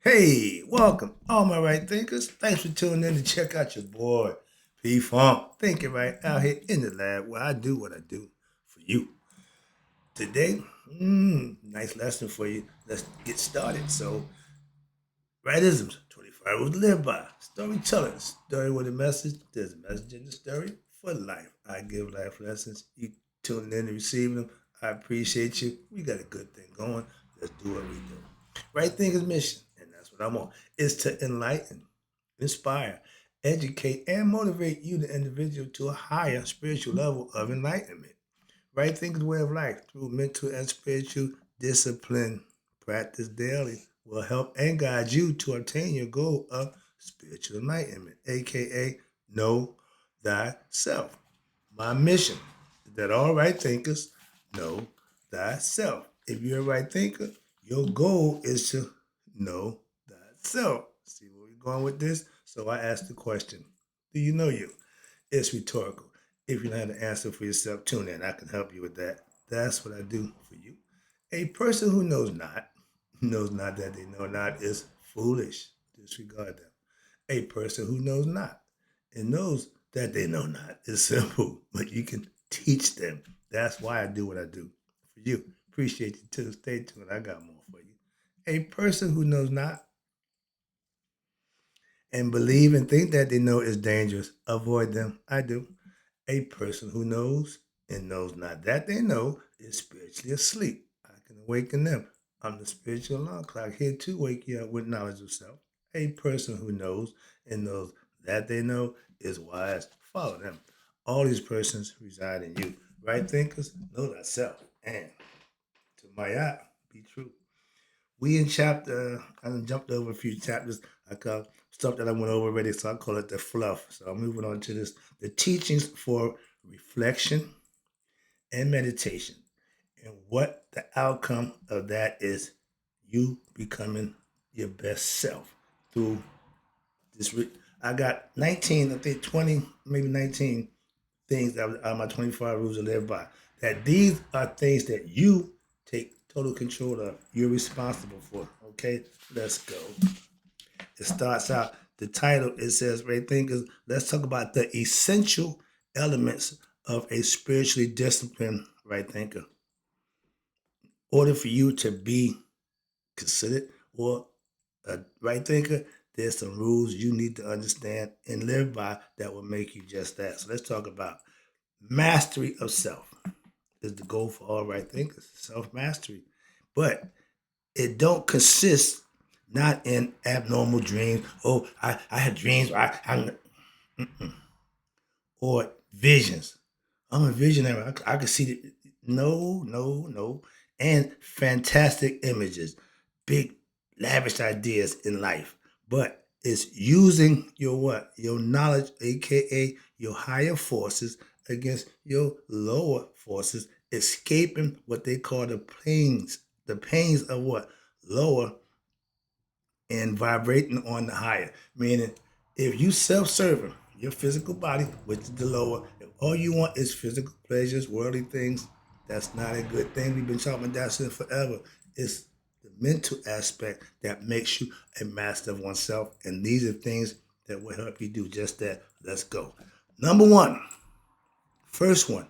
Hey, welcome, all my right thinkers. Thanks for tuning in to check out your boy, P Funk. Thinking right out here in the lab where I do what I do for you. Today, nice lesson for you. Let's get started. So, rightisms, 25 rules to live by. Storytelling, story with a message. There's a message in the story for life. I give life lessons. You tuning in and receiving them. I appreciate you. We got a good thing going. Let's do what we do. Right Thinker's mission, and that's what I'm on, is to enlighten, inspire, educate, and motivate you, the individual, to a higher spiritual level of enlightenment. Right Thinker's way of life through mental and spiritual discipline, practice daily, will help and guide you to obtain your goal of spiritual enlightenment, aka know thyself. My mission is that all right thinkers know thyself. If you're a right thinker, your goal is to know thyself. See where we're going with this? So I asked the question, do you know you? It's rhetorical. If you don't have the answer for yourself, tune in. I can help you with that. That's what I do for you. A person who knows not that they know not, is foolish. Disregard them. A person who knows not and knows that they know not is simple, but you can teach them. That's why I do what I do for you. Appreciate you too. Stay tuned. I got more for you. A person who knows not and believe and think that they know is dangerous, avoid them. I do. A person who knows and knows not that they know is spiritually asleep. I can awaken them. I'm the spiritual alarm clock here to wake you up with knowledge of self. A person who knows and knows that they know is wise. Follow them. All these persons reside in you. Right thinkers, know thyself. And to my eye, be true. We in chapter, I done jumped over a few chapters. I call stuff that I went over already, so I call it the fluff. So I'm moving on to this, the teachings for reflection and meditation. And what the outcome of that is, you becoming your best self through this. I got 19, I think 20, maybe 19 things that are my 25 rules to live by. That these are things that you take total control of. You're responsible for. Okay, let's go. It starts out, the title, it says, right thinkers, let's talk about the essential elements of a spiritually disciplined right thinker. In order for you to be considered or a right thinker, there's some rules you need to understand and live by that will make you just that. So let's talk about mastery of self is the goal for all right thinkers, self-mastery. But it don't consist not in abnormal dreams. Oh, I had dreams. Or visions. I'm a visionary. I can see the no, no, no, and fantastic images, big, lavish ideas in life. But it's using your what? Your knowledge, aka your higher forces, against your lower forces, escaping what they call the pains of what? Lower, and vibrating on the higher. Meaning, if you self-serving your physical body, which is the lower, if all you want is physical pleasures, worldly things, that's not a good thing. We've been talking about that since forever. It's the mental aspect that makes you a master of oneself. And these are things that will help you do just that. Let's go. Number one, first one,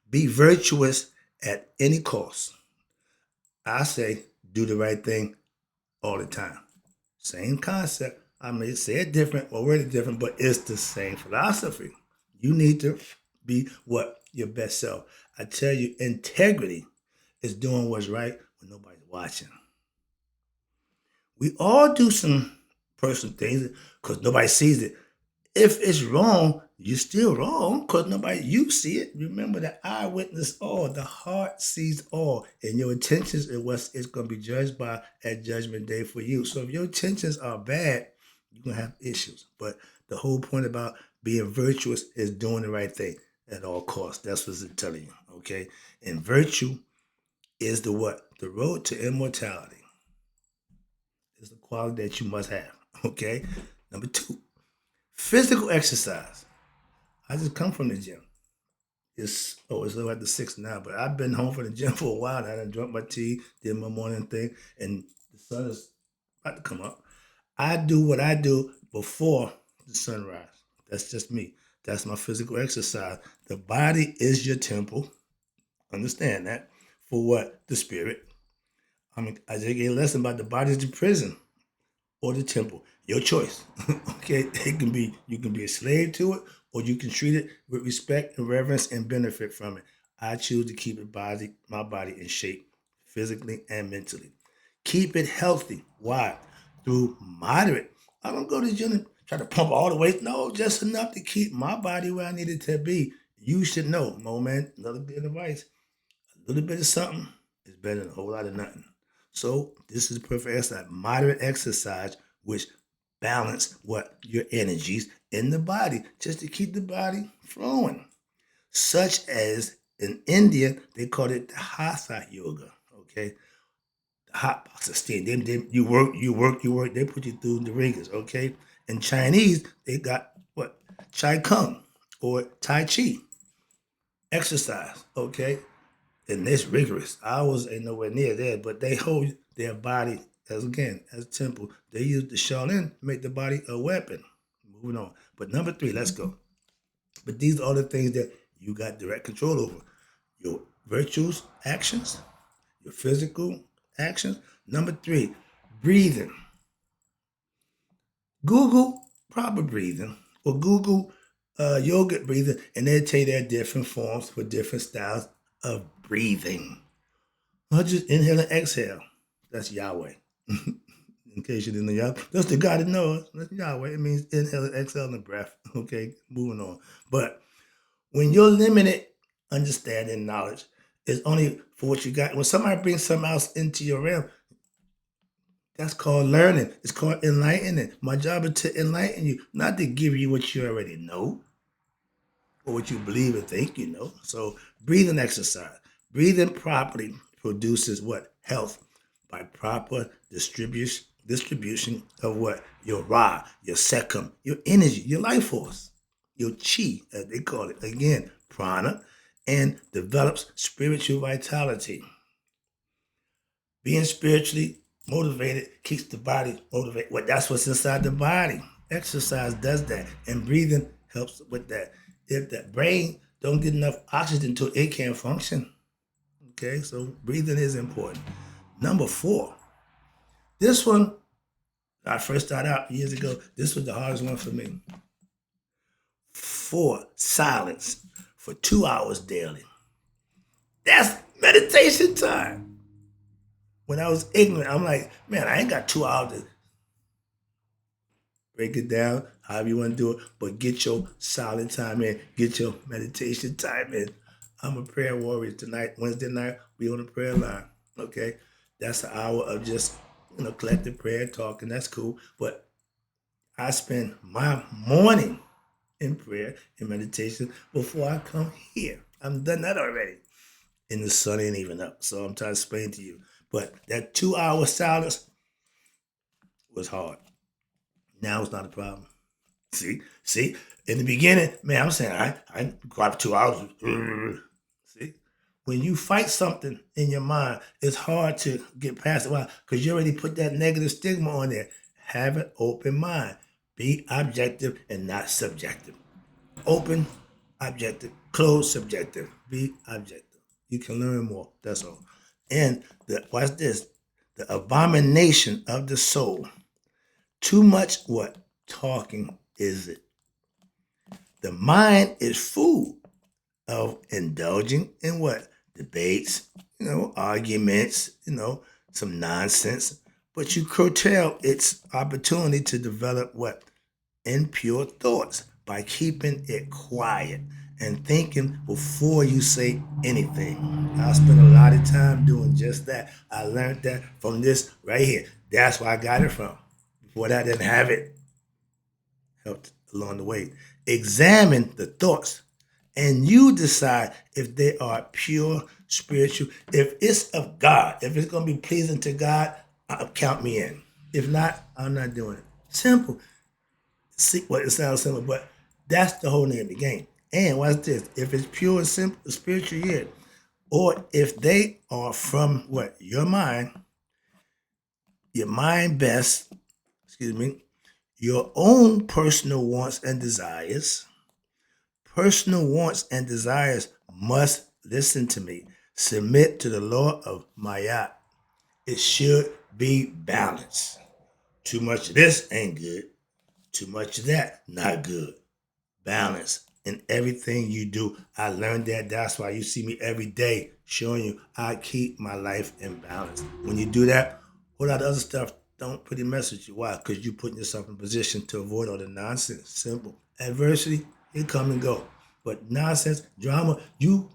be virtuous at any cost. I say do the right thing all the time. Same concept. I may say it different or word it different, but it's the same philosophy. You need to be what? Your best self. I tell you, integrity is doing what's right when nobody's watching. We all do some personal things because nobody sees it. If it's wrong, you're still wrong because nobody, you see it. Remember that eye witness all, the heart sees all, and your intentions is what it's going to be judged by at judgment day for you. So if your intentions are bad, you're going to have issues. But the whole point about being virtuous is doing the right thing at all costs. That's what it's telling you, okay? And virtue is the what? The road to immortality. It's the quality that you must have, okay? Number two, physical exercise. I just come from the gym. It's like the six now, but I've been home from the gym for a while. I done drunk my tea, did my morning thing, and the sun is about to come up. I do what I do before the sunrise. That's just me. That's my physical exercise. The body is your temple. Understand that. For what? The spirit. I mean, I just gave a lesson about the body is the prison or the temple. Your choice. Okay, it can be you can be a slave to it, or you can treat it with respect and reverence and benefit from it. I choose to keep my body in shape, physically and mentally. Keep it healthy. Why? Through moderate. I don't go to the gym and try to pump all the weight. No, just enough to keep my body where I need it to be. You should know, Mo man. Another bit of advice. A little bit of something is better than a whole lot of nothing. So this is perfect exercise, moderate exercise, which balance what your energies in the body, just to keep the body flowing. Such as in India, they call it the hatha yoga. Okay, the hot box of steam. You work, you work, you work. They put you through the rigors. Okay, in Chinese, they got what Chai Kung or Tai Chi exercise. Okay, and it's rigorous. Ours ain't nowhere near there, but they hold their body as again as temple. They use the Shaolin to make the body a weapon. Moving on. But number three, let's go. But these are the things that you got direct control over. Your virtues, actions, your physical actions. Number three, breathing. Google proper breathing or Google yoga breathing, and they'll tell you there are different forms for different styles of breathing. Not just inhale and exhale. That's Yahweh. In case you didn't know Yahweh. That's the God that knows. That's Yahweh. It means inhale and exhale in the breath. Okay, moving on. But when your limited understanding knowledge is only for what you got, when somebody brings something else into your realm, that's called learning. It's called enlightening. My job is to enlighten you, not to give you what you already know or what you believe and think you know. So breathing exercise. Breathing properly produces what? Health by proper distribution of what? Your Ra, your Sekam, your energy, your life force, your Chi, as they call it. Again, prana, and develops spiritual vitality. Being spiritually motivated keeps the body motivated. Well, that's what's inside the body. Exercise does that, and breathing helps with that. If the brain don't get enough oxygen to it, it can't function. Okay, so breathing is important. Number four, this one I first started out years ago. This was the hardest one for me. Four, silence for 2 hours daily. That's meditation time. When I was ignorant, I'm like, man, I ain't got 2 hours to break it down, however you want to do it, but get your silent time in, get your meditation time in. I'm a prayer warrior tonight, Wednesday night, we on the prayer line. Okay. That's an hour of just, collective prayer talking. That's cool. But I spend my morning in prayer and meditation before I come here. I'm done that already. And the sun ain't even up. So I'm trying to explain to you. But that 2 hour silence was hard. Now it's not a problem. See, in the beginning, man, I'm saying I go out for 2 hours. See, when you fight something in your mind, it's hard to get past it. Why? Because you already put that negative stigma on there. Have an open mind. Be objective and not subjective. Open, objective. Closed, subjective. Be objective. You can learn more. That's all. And watch this. The abomination of the soul. Too much what? Talking is it. The mind is full of indulging in what? Debates, arguments, some nonsense. But you curtail its opportunity to develop what? Impure thoughts by keeping it quiet and thinking before you say anything. I spent a lot of time doing just that. I learned that from this right here. That's where I got it from. Before that, I didn't have it. Helped along the way. Examine the thoughts and you decide if they are pure, spiritual. If it's of God, if it's going to be pleasing to God, count me in. If not, I'm not doing it. Simple. See, well, it sounds simple, but that's the whole name of the game. And watch this. If it's pure and simple, spiritual, yeah. Or if they are from what? Your mind best, excuse me, your own personal wants and desires. Personal wants and desires must, listen to me, submit to the law of Mayat. It should be balanced. Too much of this ain't good. Too much of that, not good. Balance in everything you do. I learned that. That's why you see me every day showing you I keep my life in balance. When you do that, a whole lot of other stuff don't pretty mess with you. Why? Because you're putting yourself in a position to avoid all the nonsense. Simple. Adversity, it come and go. But nonsense, drama, you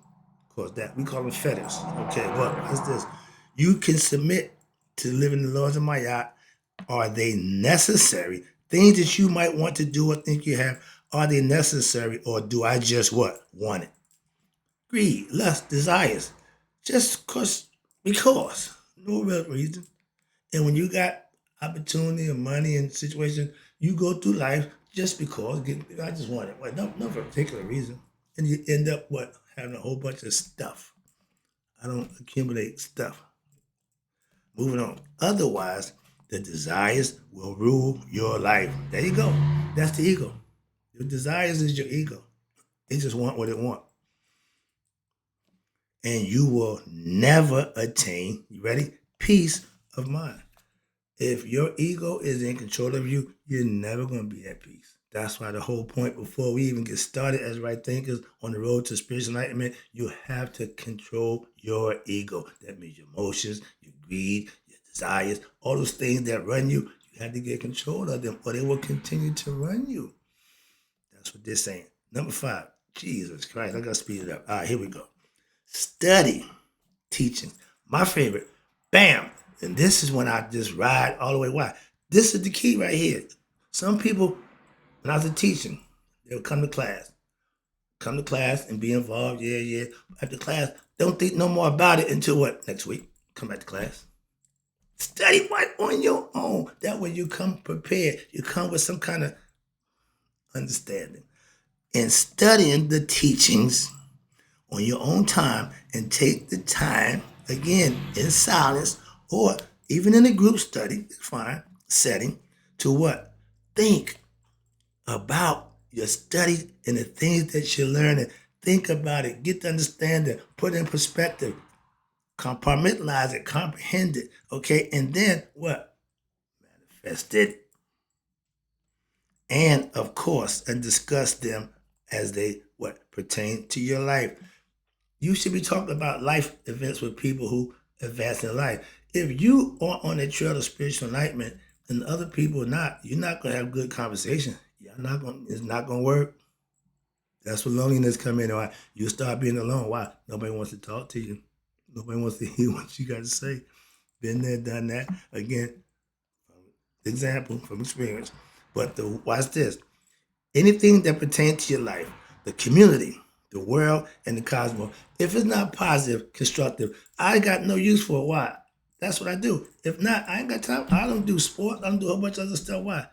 cause that. We call them fetters. Okay, but what's this? You can submit to living the laws of Mayat. Are they necessary? Things that you might want to do or think you have, are they necessary, or do I just what? Want it? Greed, lust, desires. Just because. No real reason. And when you got opportunity and money and situation, you go through life just because. I just want it. Well, no particular reason. And you end up what? Having a whole bunch of stuff. I don't accumulate stuff. Moving on. Otherwise, the desires will rule your life. There you go. That's the ego. Your desires is your ego. They just want what it want. And you will never attain, you ready? Peace of mind. If your ego is in control of you, you're never going to be at peace. That's why the whole point before we even get started as right thinkers on the road to spiritual enlightenment, you have to control your ego. That means your emotions, your greed, your desires, all those things that run you. You have to get control of them or they will continue to run you. That's what they're saying. Number 5, Jesus Christ, I got to speed it up. All right, here we go. Study teaching. My favorite, bam. And this is when I just ride all the way. Why? This is the key right here. Some people, when I was teaching, they'll come to class and be involved. Yeah. After class, don't think no more about it until what? Next week. Come back to class. Study what on your own. That way you come prepared. You come with some kind of understanding. And studying the teachings on your own time and take the time, again, in silence or even in a group study, fine, setting, to what? Think about your study and the things that you're learning. Think about it, get to understand it, put it in perspective, compartmentalize it, comprehend it, okay? And then what? Manifest it. And of course, and discuss them as they what pertain to your life. You should be talking about life events with people who advance in life. If you are on a trail of spiritual enlightenment and other people are not, you're not gonna have good conversation. It's not gonna work. That's where loneliness come in. Why you start being alone. Why? Nobody wants to talk to you. Nobody wants to hear what you got to say. Been there, done that. Again, example from experience. But watch this. Anything that pertains to your life, the community, the world, and the cosmos, if it's not positive, constructive, I got no use for it. Why? That's what I do. If not, I ain't got time. I don't do sports. I don't do a whole bunch of other stuff. Why?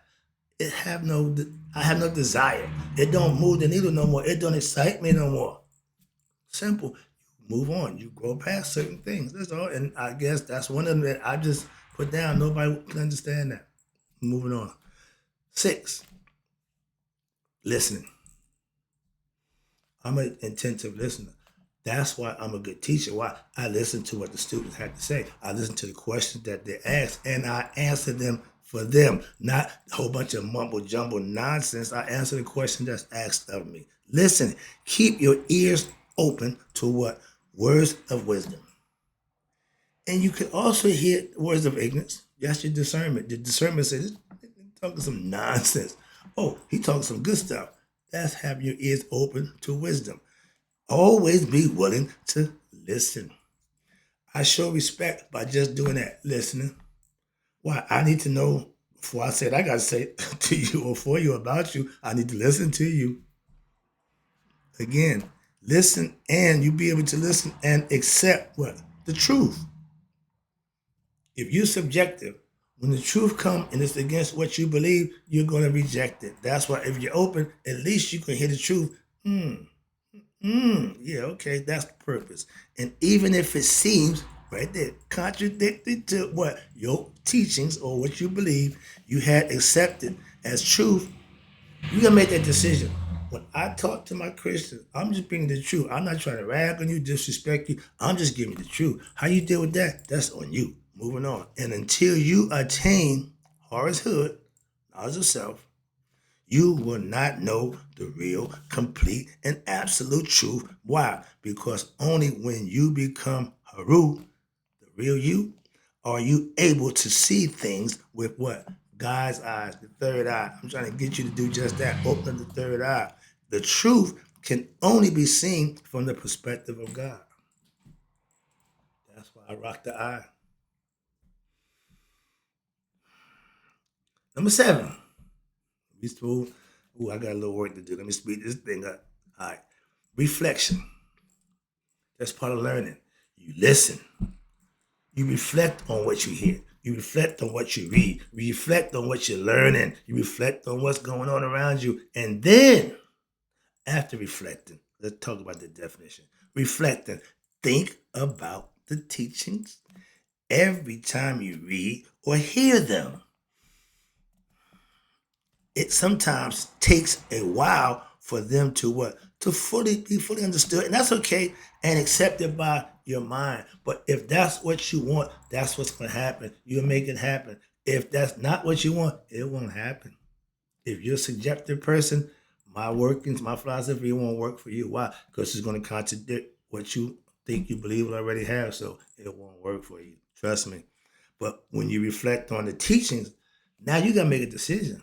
I have no desire. It don't move the needle no more. It don't excite me no more. Simple. You move on. You grow past certain things. That's all. And I guess that's one of them that I just put down. Nobody can understand that. Moving on. 6, listening. I'm an attentive listener. That's why I'm a good teacher. Why? I listen to what the students have to say. I listen to the questions that they ask, and I answer them for them, not a whole bunch of mumble jumble nonsense. I answer the question that's asked of me. Listen, keep your ears open to what? Words of wisdom. And you can also hear words of ignorance. That's your discernment. The discernment says, he's talking some nonsense. Oh, he talking some good stuff. That's having your ears open to wisdom. Always be willing to listen. I show respect by just doing that, listening. Why? I need to know before I say it, I got to say it to you or for you about you. I need to listen to you. Again, listen and you be able to listen and accept what? The truth. If you're subjective, when the truth comes and it's against what you believe, you're going to reject it. That's why if you're open, at least you can hear the truth. Yeah, okay, that's the purpose. And even if it seems right there, contradicted to what your teachings or what you believe you had accepted as truth. You gotta make that decision. When I talk to my Christians, I'm just bringing the truth. I'm not trying to rag on you, disrespect you. I'm just giving you the truth. How you deal with that? That's on you. Moving on. And until you attain Horace Hood, knowledge of self, you will not know the real, complete, and absolute truth. Why? Because only when you become Haru, the real you, are you able to see things with what? God's eyes, the third eye. I'm trying to get you to do just that. Open the third eye. The truth can only be seen from the perspective of God. That's why I rock the eye. Number 7. We still, ooh, I got a little work to do. Let me speed this thing up. All right. Reflection. That's part of learning. You listen. You reflect on what you hear. You reflect on what you read. You reflect on what you're learning. You reflect on what's going on around you. And then, after reflecting, let's talk about the definition. Reflecting, think about the teachings every time you read or hear them. It sometimes takes a while for them to what? To be fully understood. And that's okay and accepted by your mind. But if that's what you want, that's what's gonna happen. You'll make it happen. If that's not what you want, it won't happen. If you're a subjective person, my workings, my philosophy won't work for you. Why? Because it's gonna contradict what you think you believe will already have. So it won't work for you. Trust me. But when you reflect on the teachings, now you gotta make a decision.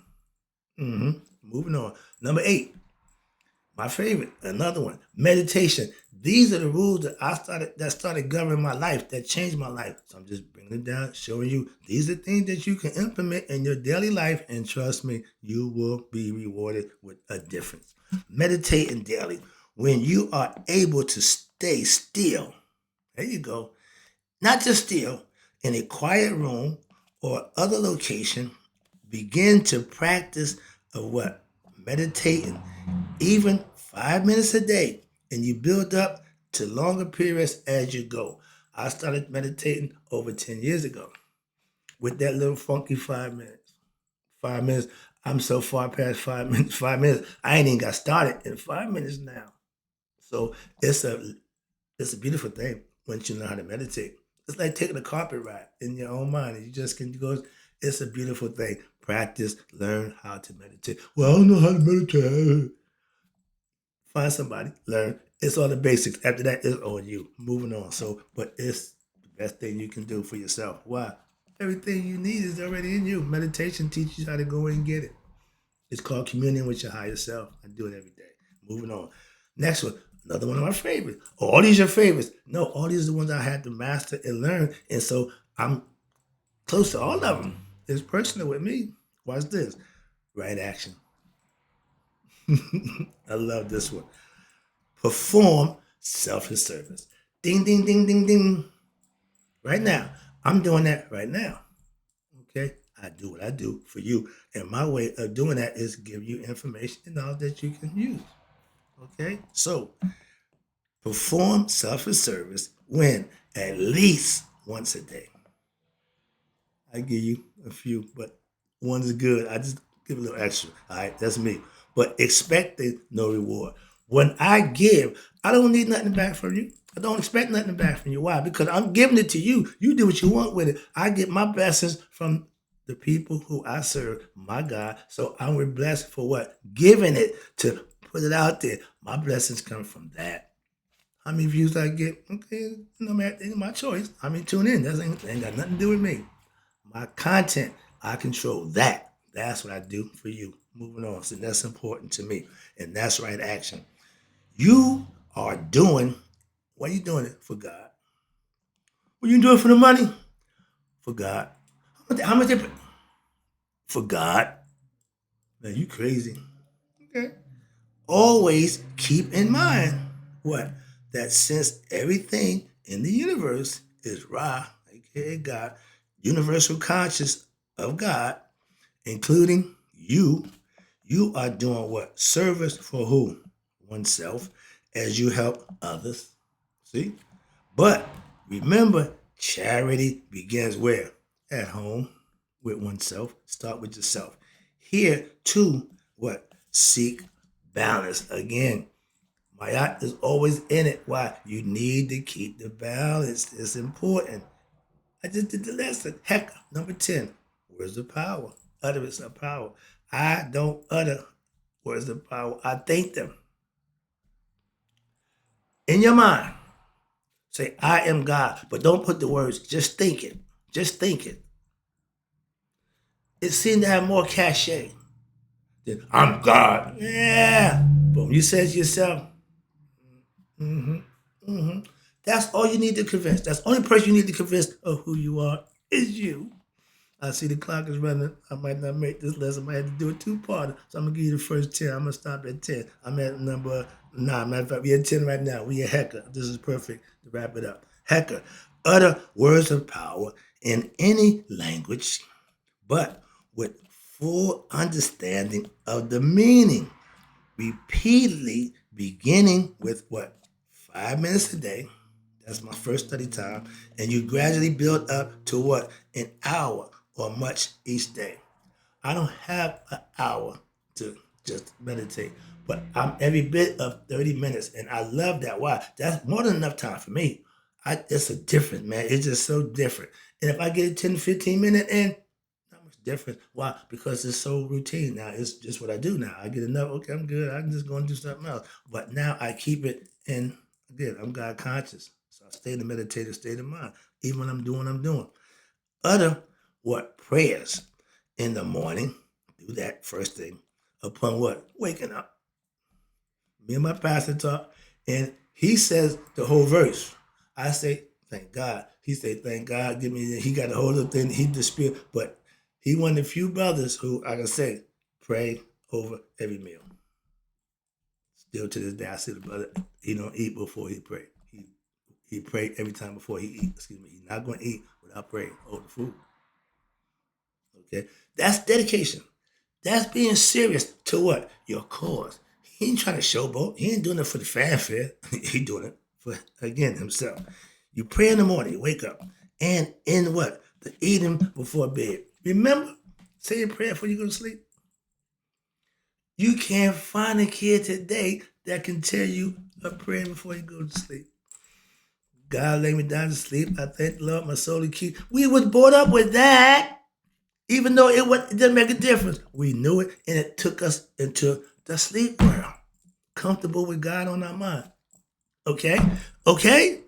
Moving on. Number 8, my favorite, another one, meditation. These are the rules that started governing my life, that changed my life. So I'm just bringing it down, showing you these are things that you can implement in your daily life, and trust me, you will be rewarded with a difference. Meditating daily. When you are able to stay still, there you go, not just still, in a quiet room or other location, begin to practice of what? Meditating, even 5 minutes a day, and you build up to longer periods as you go. I started meditating over 10 years ago with that little funky 5 minutes. 5 minutes. I'm so far past 5 minutes. 5 minutes. I ain't even got started in 5 minutes now. So it's a beautiful thing once you know how to meditate. It's like taking a carpet ride in your own mind. And you just can go. It's a beautiful thing. Practice, learn how to meditate. Well, I don't know how to meditate. Find somebody, learn. It's all the basics. After that, it's on you. Moving on. So, but it's the best thing you can do for yourself. Why? Everything you need is already in you. Meditation teaches you how to go and get it. It's called communion with your higher self. I do it every day. Moving on. Next one, another one of my favorites. Oh, all these are your favorites. No, all these are the ones I had to master and learn. And so I'm close to all of them. It's personal with me. Watch this. Right action. I love this one. Perform selfless service. Ding, ding, ding, ding, ding. Right now. I'm doing that right now. Okay? I do what I do for you. And my way of doing that is give you information and knowledge that you can use. Okay? So perform selfless service when at least once a day. I give you a few, but one's good. I just give a little extra. All right, that's me. But expecting no reward. When I give, I don't need nothing back from you. I don't expect nothing back from you. Why? Because I'm giving it to you. You do what you want with it. I get my blessings from the people who I serve, my God. So I'm blessed for what? Giving it to put it out there. My blessings come from that. How many views I get? Okay, no matter my choice. I mean, tune in. That ain't got nothing to do with me. My content, I control that. That's what I do for you. Moving on. So that's important to me. And that's right action. You are doing, what are you doing it for God? What you doing for the money? For God. How much for God? Man, you crazy. Okay. Always keep in mind what? That since everything in the universe is Ra, aka God, universal conscious of God, including you are doing what? Service for who? Oneself as you help others. See? But remember, Charity begins where? At home, with oneself. Start with yourself. Here, too, what? Seek balance. Again, my eye is always in it. Why? You need to keep the balance. It's important. I just did the lesson. Heck, number 10. Words of power. Utterance of power. I don't utter words of power. I think them. In your mind, say, I am God. But don't put the words, just think it. Just think it. It seemed to have more cachet than I'm God. Yeah. But when you say it to yourself, mm-hmm, mm-hmm, that's all you need to convince. That's the only person you need to convince of who you are is you. I see the clock is running. I might not make this lesson. I might have to do a two-parter. So I'm going to give you the first 10. I'm going to stop at 10. I'm at number 9. Matter of fact, we at 10 right now. We at Hecker. This is perfect to wrap it up. Hecker, utter words of power in any language, but with full understanding of the meaning. Repeatedly beginning with what? 5 minutes a day. That's my first study time. And you gradually build up to what? An hour or much each day. I don't have an hour to just meditate, but I'm every bit of 30 minutes. And I love that. Why? That's more than enough time for me. It's a different, man. It's just so different. And if I get a 10 to 15 minute in, not much difference. Why? Because it's so routine now. It's just what I do now. I get enough. Okay, I'm good. I can just go and do something else. But now I keep it in. Again, I'm God conscious. So I stay in the meditative state of mind, even when I'm doing what I'm doing. Utter what? Prayers in the morning. Do that first thing. Upon what? Waking up. Me and my pastor talk, and he says the whole verse. I say, thank God. He said, thank God. Give me. He got a hold of the thing. He the spirit, but he one of the few brothers who I can say pray over every meal. Still to this day, I see the brother. He don't eat before he pray. He prayed every time before he eat. Excuse me. He's not going to eat without praying over the food. Okay, that's dedication. That's being serious to what? Your cause. He ain't trying to showboat. He ain't doing it for the fanfare. He doing it for, again, himself. You pray in the morning, you wake up. And in what? The eating before bed. Remember, say your prayer before you go to sleep. You can't find a kid today that can tell you a prayer before you go to sleep. God lay me down to sleep. I thank the Lord, my soul to keep. We was brought up with that. Even though it didn't make a difference, we knew it, and it took us into the sleep world, comfortable with God on our mind. Okay, okay.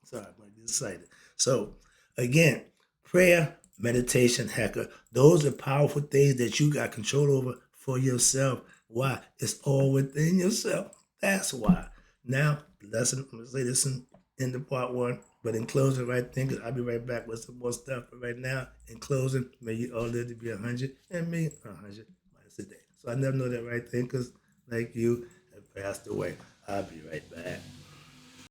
Sorry, I'm getting excited. So, again, prayer, meditation, Hecker. Those are powerful things that you got control over for yourself. Why? It's all within yourself. That's why. Now, lesson. I'm gonna say this in the part 1. But in closing, right thing, because I'll be right back with some more stuff. But right now, in closing, may you all live to be 100 and me 100 minus a day. So I never know that right thing because, like you, have passed away. I'll be right back.